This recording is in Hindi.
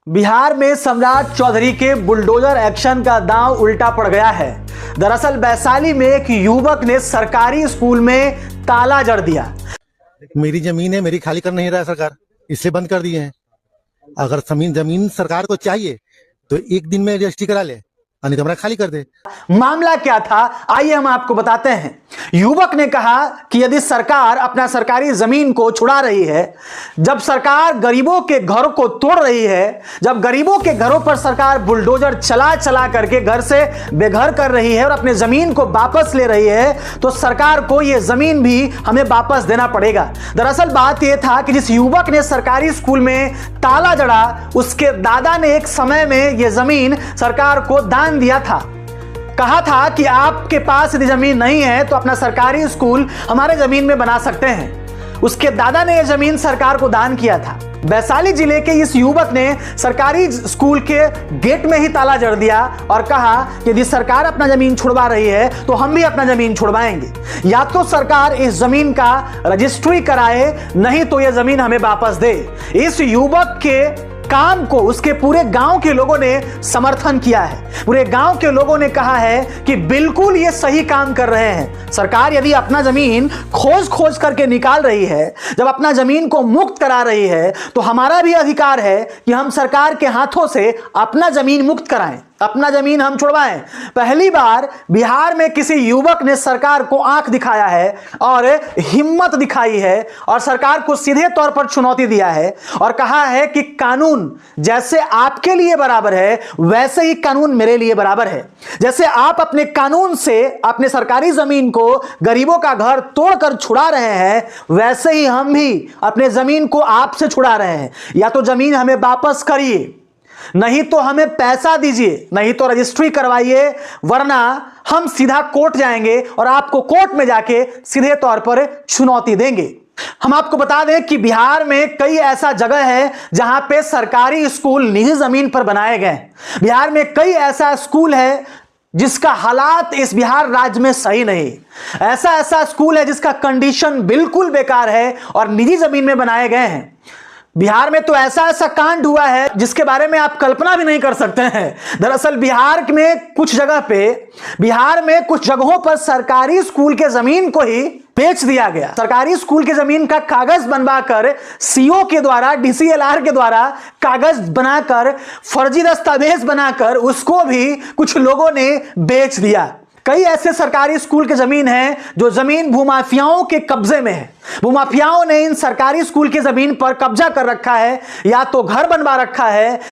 बिहार में सम्राट चौधरी के बुलडोजर एक्शन का दांव उल्टा पड़ गया है। दरअसल वैशाली में एक युवक ने सरकारी स्कूल में ताला जड़ दिया। मेरी जमीन है, मेरी खाली कर नहीं रहा है सरकार, इसलिए बंद कर दिए हैं। अगर जमीन सरकार को चाहिए तो एक दिन में रजिस्ट्री करा ले, नहीं तो हमारा खाली कर दे। मामला क्या था, आइए हम आपको बताते हैं। युवक ने कहा कि यदि सरकार अपना सरकारी जमीन को छुड़ा रही है, जब सरकार गरीबों के घर को तोड़ रही है, जब गरीबों के घरों पर सरकार बुलडोजर चला चला करके घर से बेघर कर रही है और अपने जमीन को वापस ले रही है, तो सरकार को यह जमीन भी हमें वापस देना पड़ेगा। दरअसल बात यह था कि जिस युवक ने सरकारी स्कूल में ताला जड़ा, उसके दादा ने एक समय में यह जमीन सरकार को दान दिया था। कहा था कि आपके पास यदि जमीन नहीं है तो अपना सरकारी स्कूल हमारे जमीन में बना सकते हैं। उसके दादा ने यह जमीन सरकार को दान किया था। वैशाली जिले के इस युवक ने सरकारी स्कूल के गेट में ही ताला जड़ दिया और कहा कि यदि सरकार अपना जमीन छुड़वा रही है तो हम भी अपना जमीन छुड़वाएंगे। या तो सरकार इस जमीन का रजिस्ट्री कराए, नहीं तो यह जमीन हमें वापस दे। इस युवक के काम को उसके पूरे गांव के लोगों ने समर्थन किया है। पूरे गांव के लोगों ने कहा है कि बिल्कुल ये सही काम कर रहे हैं। सरकार यदि अपना जमीन खोज करके निकाल रही है, जब अपना जमीन को मुक्त करा रही है, तो हमारा भी अधिकार है कि हम सरकार के हाथों से अपना जमीन मुक्त कराएं, अपना जमीन हम छुड़वाएं। पहली बार बिहार में किसी युवक ने सरकार को आंख दिखाया है और हिम्मत दिखाई है और सरकार को सीधे तौर पर चुनौती दिया है और कहा है कि कानून जैसे आपके लिए बराबर है, वैसे ही कानून मेरे लिए बराबर है। जैसे आप अपने कानून से अपने सरकारी जमीन को गरीबों का घर तोड़कर छुड़ा रहे हैं, वैसे ही हम भी अपने जमीन को आपसे छुड़ा रहे हैं। या तो जमीन हमें वापस करिए, नहीं तो हमें पैसा दीजिए, नहीं तो रजिस्ट्री करवाइए, वरना हम सीधा कोर्ट जाएंगे और आपको कोर्ट में जाके सीधे तौर पर चुनौती देंगे। हम आपको बता दें कि बिहार में कई ऐसा जगह है जहां पे सरकारी स्कूल निजी जमीन पर बनाए गए। बिहार में कई ऐसा स्कूल है जिसका हालात इस बिहार राज्य में सही नहीं। ऐसा स्कूल है जिसका कंडीशन बिल्कुल बेकार है और निजी जमीन में बनाए गए हैं। बिहार में तो ऐसा कांड हुआ है जिसके बारे में आप कल्पना भी नहीं कर सकते हैं। दरअसल बिहार में कुछ जगहों पर सरकारी स्कूल के जमीन को ही बेच दिया गया। सरकारी स्कूल के जमीन का कागज बनवाकर सीओ के द्वारा, डीसीएलआर के द्वारा कागज बनाकर, फर्जी दस्तावेज बनाकर उसको भी कुछ लोगों ने बेच दिया। कई ऐसे सरकारी स्कूल के जमीन हैं जो जमीन भूमाफियाओं के कब्जे में है। भूमाफियाओं ने इन सरकारी स्कूल की जमीन पर कब्जा कर रखा है, या तो घर बनवा रखा है